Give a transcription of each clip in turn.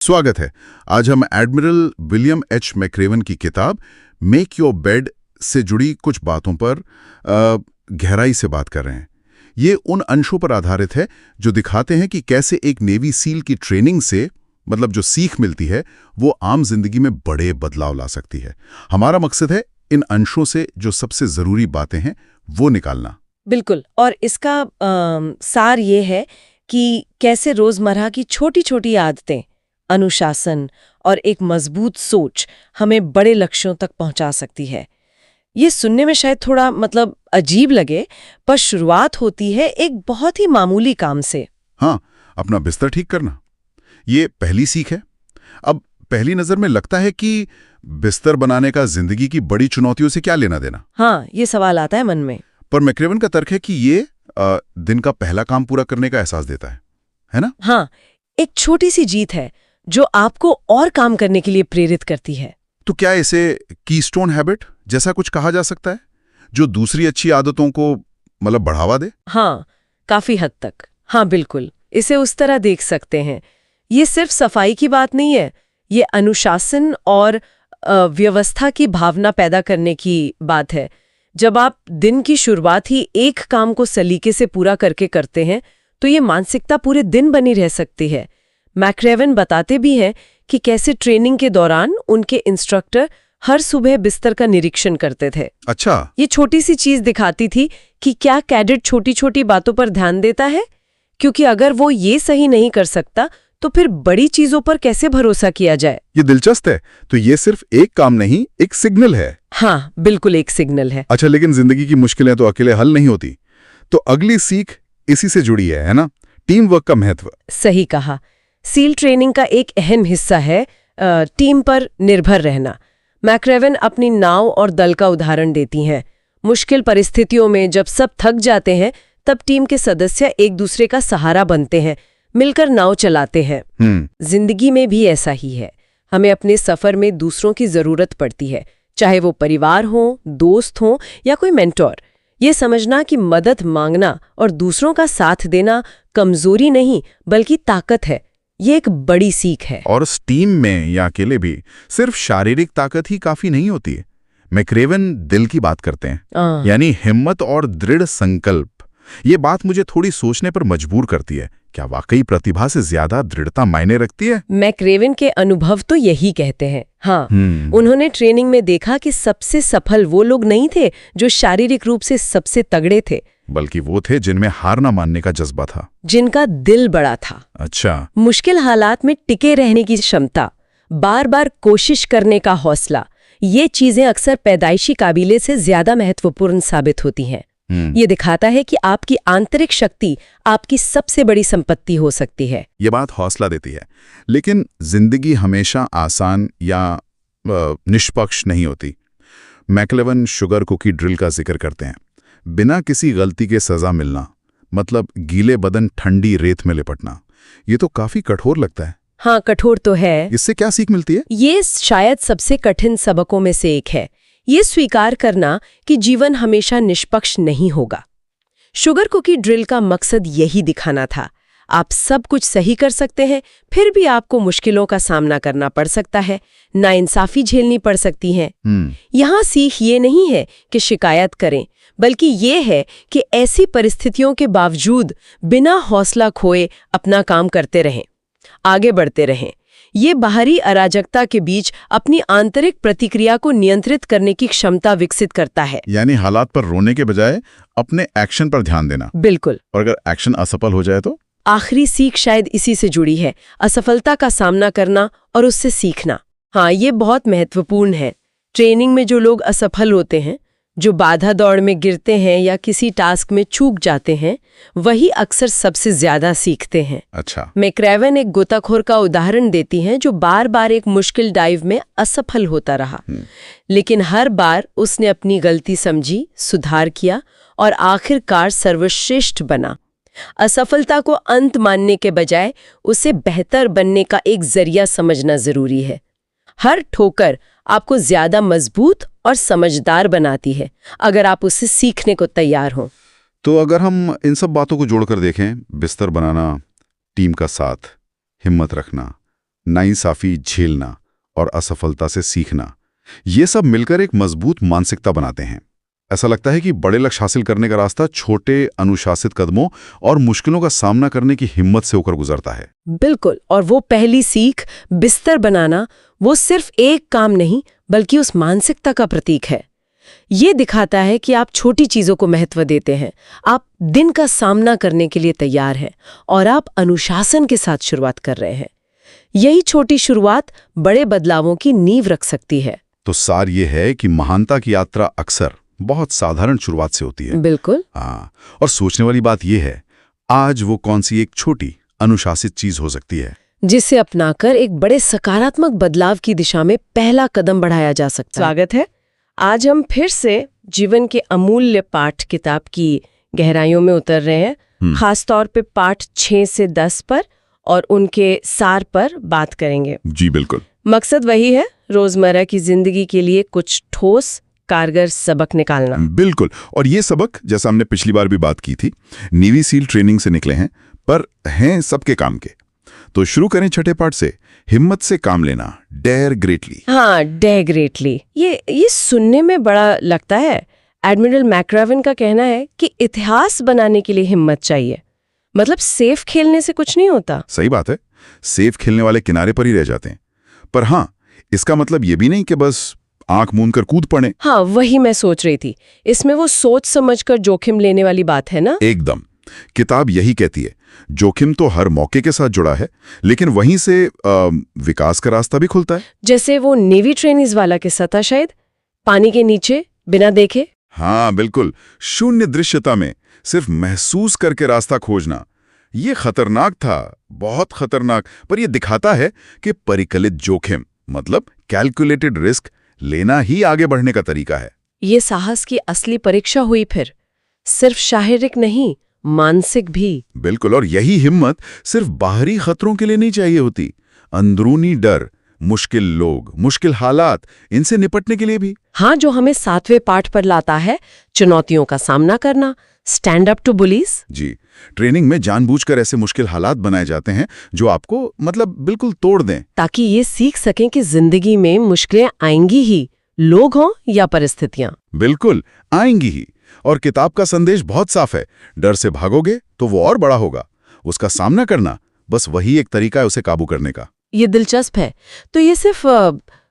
स्वागत है। आज हम एडमिरल विलियम एच मैक्रेवन की किताब मेक योर बेड से जुड़ी कुछ बातों पर गहराई से बात कर रहे हैं। ये उन अंशों पर आधारित है जो दिखाते हैं कि कैसे एक नेवी सील की ट्रेनिंग से मतलब जो सीख मिलती है वो आम जिंदगी में बड़े बदलाव ला सकती है। हमारा मकसद है इन अंशों से जो सबसे जरूरी बातें हैं वो निकालना। बिल्कुल। और इसका सार ये है कि कैसे रोजमर्रा की छोटी छोटी आदतें, अनुशासन और एक मजबूत सोच हमें बड़े लक्ष्यों तक पहुंचा सकती है। ये सुनने में शायद थोड़ा अजीब लगे, पर शुरुआत होती है एक बहुत ही मामूली काम से। हाँ, अपना बिस्तर ठीक करना, ये पहली सीख है। अब पहली नजर में लगता है कि बिस्तर बनाने का जिंदगी की बड़ी चुनौतियों से क्या लेना देना। हाँ, ये सवाल आता है मन में। पर मैक्रेवन का तर्क है कि ये दिन का पहला काम पूरा करने का एहसास देता है ना? हाँ, एक छोटी सी जीत है जो आपको और काम करने के लिए प्रेरित करती है। तो क्या इसे कीस्टोन हैबिट जैसा कुछ कहा जा सकता है जो दूसरी अच्छी आदतों को बढ़ावा दे? हाँ, काफी हद तक। हाँ बिल्कुल, इसे उस तरह देख सकते हैं। ये सिर्फ सफाई की बात नहीं है, ये अनुशासन और व्यवस्था की भावना पैदा करने की बात है। जब आप दिन की शुरुआत ही एक काम को सलीके से पूरा करके करते हैं तो ये मानसिकता पूरे दिन बनी रह सकती है। मैक्रेवन बताते भी हैं कि कैसे ट्रेनिंग के दौरान उनके इंस्ट्रक्टर हर सुबह बिस्तर का निरीक्षण करते थे। अच्छा, ये छोटी सी चीज दिखाती थी कि क्या कैडेट छोटी छोटी बातों पर ध्यान देता है, क्योंकि अगर वो ये सही नहीं कर सकता तो फिर बड़ी चीजों पर कैसे भरोसा किया जाए। ये दिलचस्प है। तो ये सिर्फ एक काम नहीं, एक सिग्नल है। हाँ बिल्कुल, एक सिग्नल है। अच्छा, लेकिन जिंदगी की मुश्किलें तो अकेले हल नहीं होती। तो अगली सीख इसी से जुड़ी है ना? टीम वर्क का महत्व। सही कहा। सील ट्रेनिंग का एक अहम हिस्सा है टीम पर निर्भर रहना। मैक्रेवन अपनी नाव और दल का उदाहरण देती हैं। मुश्किल परिस्थितियों में जब सब थक जाते हैं तब टीम के सदस्य एक दूसरे का सहारा बनते हैं, मिलकर नाव चलाते हैं। जिंदगी में भी ऐसा ही है। हमें अपने सफर में दूसरों की जरूरत पड़ती है, चाहे वो परिवार हो, दोस्त हो या कोई मेंटोर। ये समझना कि मदद मांगना और दूसरों का साथ देना कमजोरी नहीं बल्कि ताकत है, ये एक बड़ी सीख है। और उस टीम में या अकेले भी सिर्फ शारीरिक ताकत ही काफी नहीं होती है। मैक्रेवन दिल की बात करते हैं, यानी हिम्मत और दृढ़ संकल्प। ये बात मुझे थोड़ी सोचने पर मजबूर करती है। क्या वाकई प्रतिभा से ज्यादा दृढ़ता मायने रखती है? मैक्रेवन के अनुभव तो यही कहते हैं। हाँ, उन्होंने ट्रेनिंग में देखा कि सबसे सफल वो लोग नहीं थे जो शारीरिक रूप से सबसे तगड़े थे, बल्कि वो थे जिनमें हार ना मानने का जज्बा था, जिनका दिल बड़ा था। अच्छा, मुश्किल हालात में टिके रहने की क्षमता, बार बार कोशिश करने का हौसला, ये चीजें अक्सर पैदाइशी काबिलियत से ज्यादा महत्वपूर्ण साबित होती हैं। ये दिखाता है कि आपकी आंतरिक शक्ति आपकी सबसे बड़ी संपत्ति हो सकती है। ये बात हौसला देती है। लेकिन जिंदगी हमेशा आसान या निष्पक्ष नहीं होती। मैक्रेवन शुगर कुकी ड्रिल का जिक्र करते हैं। बिना किसी गलती के सजा मिलना, गीले बदन ठंडी रेत में लिपटना, ये तो काफी कठोर लगता है। हाँ, कठोर तो है। इससे क्या सीख मिलती है? ये शायद सबसे कठिन सबकों में से एक है। ये स्वीकार करना कि जीवन हमेशा निष्पक्ष नहीं होगा। शुगर कुकी ड्रिल का मकसद यही दिखाना था। आप सब कुछ सही कर सकते हैं, फिर भी आपको मुश्किलों का सामना करना पड़ सकता है, नाइंसाफी झेलनी पड़ सकती है। यहाँ सीख ये नहीं है कि शिकायत करें, बल्कि ये है कि ऐसी परिस्थितियों के बावजूद बिना हौसला खोए अपना काम करते रहें, आगे बढ़ते रहें। ये बाहरी अराजकता के बीच अपनी आंतरिक प्रतिक्रिया को नियंत्रित करने की क्षमता विकसित करता है। यानी हालात पर रोने के बजाय अपने एक्शन पर ध्यान देना। बिल्कुल। और अगर एक्शन असफल हो जाए तो? आखिरी सीख शायद इसी से जुड़ी है, असफलता का सामना करना और उससे सीखना। हाँ, ये बहुत महत्वपूर्ण है। ट्रेनिंग में जो लोग असफल होते हैं, जो बाधा दौड़ में गिरते हैं या किसी टास्क में चूक जाते हैं, वही अक्सर सबसे ज्यादा सीखते हैं। अच्छा। मैक्रेवन एक गोताखोर का उदाहरण देती हैं जो बार बार एक मुश्किल डाइव में असफल होता रहा, लेकिन हर बार उसने अपनी गलती समझी, सुधार किया और आखिरकार सर्वश्रेष्ठ बना। असफलता को अंत मानने के बजाय उसे बेहतर बनने का एक जरिया समझना जरूरी है। हर ठोकर आपको ज्यादा मजबूत और समझदार बनाती है अगर आप उससे सीखने को तैयार हो। तो अगर हम इन सब बातों को जोड़कर देखें, बिस्तर बनाना, टीम का साथ, हिम्मत रखना, नाइंसाफी झेलना और असफलता से सीखना, ये सब मिलकर एक मजबूत मानसिकता बनाते हैं। ऐसा लगता है कि बड़े लक्ष्य हासिल करने का रास्ता छोटे अनुशासित कदमों और मुश्किलों का सामना करने की हिम्मत से होकर गुजरता है। बिल्कुल। और वो पहली सीख, बिस्तर बनाना, वो सिर्फ एक काम नहीं बल्कि उस मानसिकता का प्रतीक है। ये दिखाता है कि आप छोटी चीजों को महत्व देते हैं, आप दिन का सामना करने के लिए तैयार हैं और आप अनुशासन के साथ शुरुआत कर रहे हैं। यही छोटी शुरुआत बड़े बदलावों की नींव रख सकती है। तो सार ये है कि महानता की यात्रा अक्सर बहुत साधारण शुरुआत से होती है। बिल्कुल। हाँ, और सोचने वाली बात यह है, आज वो कौन सी एक छोटी अनुशासित चीज हो सकती है जिसे अपनाकर एक बड़े सकारात्मक बदलाव की दिशा में पहला कदम बढ़ाया जा सकता है। स्वागत है। आज हम फिर से जीवन के अमूल्य पाठ किताब की गहराइयों में उतर रहे हैं, खासतौर पे पाठ 6 से 10 पर और उनके सार पर बात करेंगे। जी बिल्कुल। मकसद वही है, रोजमर्रा की जिंदगी के लिए कुछ ठोस कारगर सबक निकालना। बिल्कुल। और ये सबक, जैसा हमने पिछली बार भी बात की थी, नेवी सील ट्रेनिंग से निकले हैं, पर हैं सबके काम के। तो शुरू करें छठे पाठ से, हिम्मत से काम लेना, डेयर ग्रेटली। हाँ, डेयर ग्रेटली। ये सुनने में बड़ा लगता है। एडमिरल मैक्रावन का कहना है कि इतिहास बनाने के लिए हिम्मत चाहिए। मतलब सेफ खेलने से कुछ नहीं होता। सही बात है, सेफ खेलने वाले किनारे पर ही रह जाते हैं। पर हाँ, इसका मतलब ये भी नहीं कि बस आंख मूंद कर कूद पड़े। हाँ, वही मैं सोच रही थी। इसमें वो सोच समझकर जोखिम लेने वाली बात है ना। एकदम। किताब यही कहती है, जोखिम तो हर मौके के साथ जुड़ा है, लेकिन वहीं से विकास का रास्ता भी खुलता है। जैसे वो नेवी ट्रेनीज वाला किस्सा था शायद, पानी के नीचे बिना देखे। हाँ बिल्कुल, शून्य दृश्यता में सिर्फ महसूस करके रास्ता खोजना। ये खतरनाक था, बहुत खतरनाक, पर यह दिखाता है कि परिकलित जोखिम मतलब कैलकुलेटेड रिस्क लेना ही आगे बढ़ने का तरीका है। ये साहस की असली परीक्षा हुई फिर, सिर्फ शारीरिक नहीं, मानसिक भी। बिल्कुल। और यही हिम्मत सिर्फ बाहरी खतरों के लिए नहीं चाहिए होती, अंदरूनी डर, मुश्किल लोग, मुश्किल हालात, इनसे निपटने के लिए भी। हाँ, जो हमें 7वें पाठ पर लाता है, चुनौतियों का सामना करना, स्टैंड अप टू बुलीज। जी, ट्रेनिंग में जानबूझकर ऐसे मुश्किल हालात बनाए जाते हैं जो आपको मतलब बिल्कुल तोड़ दें, ताकि ये सीख सकें कि जिंदगी में मुश्किलें आएंगी ही, लोग हों या परिस्थितियां। बिल्कुल आएंगी ही। और किताब का संदेश बहुत साफ है, डर से भागोगे तो वो और बड़ा होगा, उसका सामना करना बस वही एक तरीका है उसे काबू करने का। ये दिलचस्प है। तो ये सिर्फ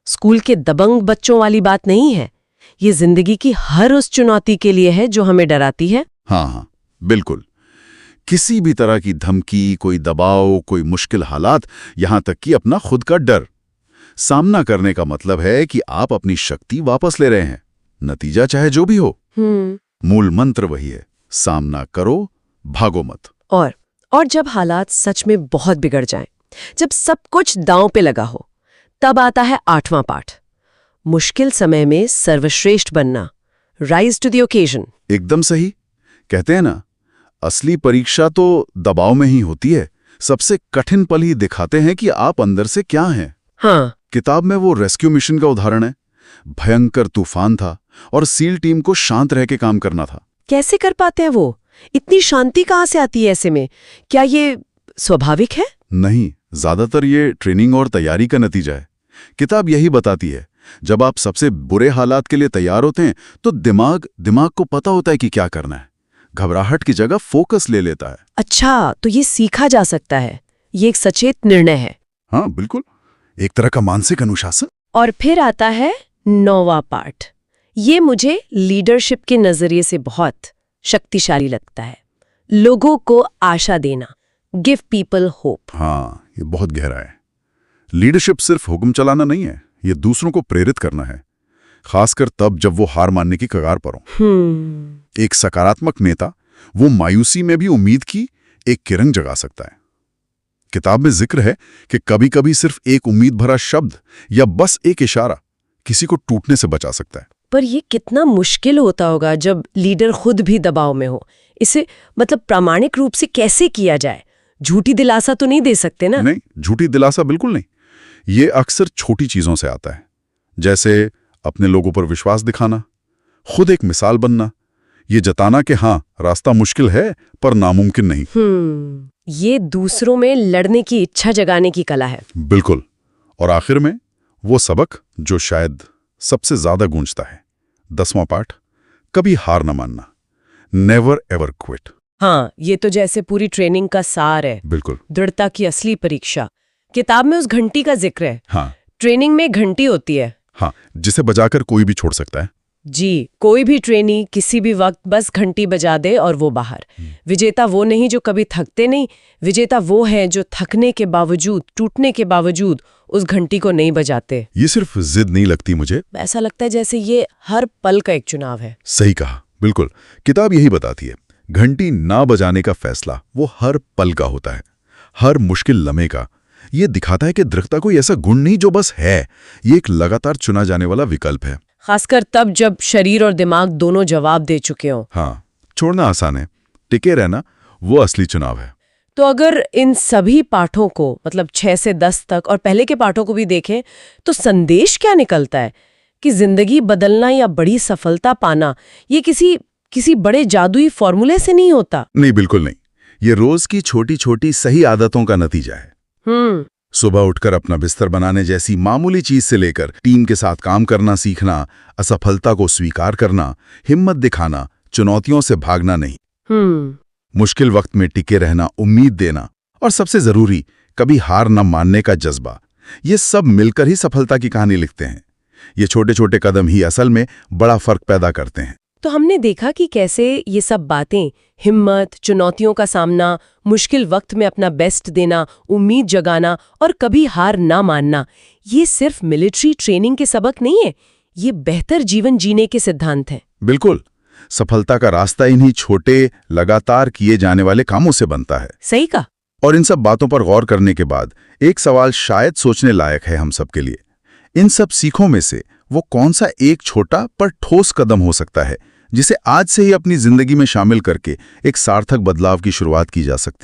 स्कूल के दबंग बच्चों वाली बात नहीं है, ये जिंदगी की हर उस चुनौती के लिए है जो हमें डराती है। हाँ, बिल्कुल। किसी भी तरह की धमकी, कोई दबाव, कोई मुश्किल हालात, यहां तक कि अपना खुद का डर सामना करने का मतलब है कि आप अपनी शक्ति वापस ले रहे हैं, नतीजा चाहे जो भी हो। मूल मंत्र वही है, सामना करो, भागो मत। और जब हालात सच में बहुत बिगड़ जाएं, जब सब कुछ दांव पे लगा हो, तब आता है 8वां पाठ, मुश्किल समय में सर्वश्रेष्ठ बनना, राइज टू द ओकेजन। एकदम सही। कहते हैं ना, असली परीक्षा तो दबाव में ही होती है। सबसे कठिन पल ही दिखाते हैं कि आप अंदर से क्या हैं। हाँ, किताब में वो रेस्क्यू मिशन का उदाहरण है। भयंकर तूफान था और सील टीम को शांत रह के काम करना था। कैसे कर पाते हैं वो? इतनी शांति कहाँ से आती है ऐसे में? क्या ये स्वाभाविक है? नहीं, ज्यादातर ये ट्रेनिंग और तैयारी का नतीजा है। किताब यही बताती है, जब आप सबसे बुरे हालात के लिए तैयार होते हैं तो दिमाग को पता होता है कि क्या करना है, घबराहट की जगह फोकस ले लेता है। अच्छा, तो ये सीखा जा सकता है, ये एक सचेत निर्णय है। हाँ बिल्कुल, एक तरह का मानसिक अनुशासन। और फिर आता है 9वां पाठ। ये मुझे लीडरशिप के नजरिए से बहुत शक्तिशाली लगता है। लोगों को आशा देना, गिव पीपल होप। हाँ, ये बहुत गहरा है। लीडरशिप सिर्फ हुक्म चलाना नहीं है, ये दूसरों को प्रेरित करना है, खासकर तब जब वो हार मानने की कगार पर हो। एक सकारात्मक नेता वो मायूसी में भी उम्मीद की एक किरण जगा सकता है। किताब में जिक्र है कि कभी-कभी सिर्फ एक उम्मीद भरा शब्द या बस एक इशारा किसी को टूटने से बचा सकता है। पर ये कितना मुश्किल होता होगा जब लीडर खुद भी दबाव में हो। इसे मतलब प्रामाणिक रूप से कैसे किया जाए? झूठी दिलासा तो नहीं दे सकते ना? नहीं, झूठी दिलासा बिल्कुल नहीं। ये अक्सर छोटी चीजों से आता है, जैसे अपने लोगों पर विश्वास दिखाना, खुद एक मिसाल बनना, ये जताना कि हाँ, रास्ता मुश्किल है पर नामुमकिन नहीं। ये दूसरों में लड़ने की इच्छा जगाने की कला है। बिल्कुल। और आखिर में वो सबक जो शायद सबसे ज्यादा गूंजता है, 10वां पाठ, कभी हार न मानना, नेवर एवर क्विट। हाँ, ये तो जैसे पूरी ट्रेनिंग का सार है। बिल्कुल। दृढ़ता की असली परीक्षा। किताब में उस घंटी का जिक्र है। हाँ। ट्रेनिंग में घंटी होती है। हाँ, जिसे बजाकर कोई भी छोड़ सकता है। जी, कोई भी ट्रेनी किसी भी वक्त बस घंटी बजा दे और वो बाहर। विजेता वो नहीं जो कभी थकते नहीं, विजेता वो है जो थकने के बावजूद, टूटने के बावजूद उस घंटी को नहीं बजाते। ये सिर्फ जिद नहीं लगती मुझे, ऐसा लगता है जैसे ये हर पल का एक चुनाव है। सही कहा, बिल्कुल। किताब यही बताती है, घंटी ना बजाने का फैसला वो हर पल का होता है, हर मुश्किल लम्हे का। ये दिखाता है कि दृढ़ता कोई ऐसा गुण नहीं जो बस है, ये एक लगातार चुना जाने वाला विकल्प है। खासकर तब जब शरीर और दिमाग दोनों जवाब दे चुके हों। हाँ, छोड़ना आसान है, टिके रहना वो असली चुनाव है। तो अगर इन सभी पाठों को, मतलब 6 से 10 तक और पहले के पाठों को भी देखें, तो संदेश क्या निकलता है कि जिंदगी बदलना या बड़ी सफलता पाना ये किसी बड़े जादुई फॉर्मूले से नहीं होता। नहीं, बिल्कुल नहीं। ये रोज की छोटी छोटी सही आदतों का नतीजा है। सुबह उठकर अपना बिस्तर बनाने जैसी मामूली चीज से लेकर टीम के साथ काम करना सीखना, असफलता को स्वीकार करना, हिम्मत दिखाना, चुनौतियों से भागना नहीं, मुश्किल वक्त में टिके रहना, उम्मीद देना, और सबसे जरूरी कभी हार न मानने का जज्बा, ये सब मिलकर ही सफलता की कहानी लिखते हैं। ये छोटे छोटे कदम ही असल में बड़ा फर्क पैदा करते हैं। तो हमने देखा कि कैसे ये सब बातें, हिम्मत, चुनौतियों का सामना, मुश्किल वक्त में अपना बेस्ट देना, उम्मीद जगाना और कभी हार ना मानना, ये सिर्फ मिलिट्री ट्रेनिंग के सबक नहीं है, ये बेहतर जीवन जीने के सिद्धांत हैं। बिल्कुल। सफलता का रास्ता इन्हीं छोटे, लगातार किए जाने वाले कामों से बनता है। सही कहा। और इन सब बातों पर गौर करने के बाद एक सवाल शायद सोचने लायक है हम सब के लिए। इन सब सीखों में से वो कौन सा एक छोटा पर ठोस कदम हो सकता है जिसे आज से ही अपनी जिंदगी में शामिल करके एक सार्थक बदलाव की शुरुआत की जा सकती है?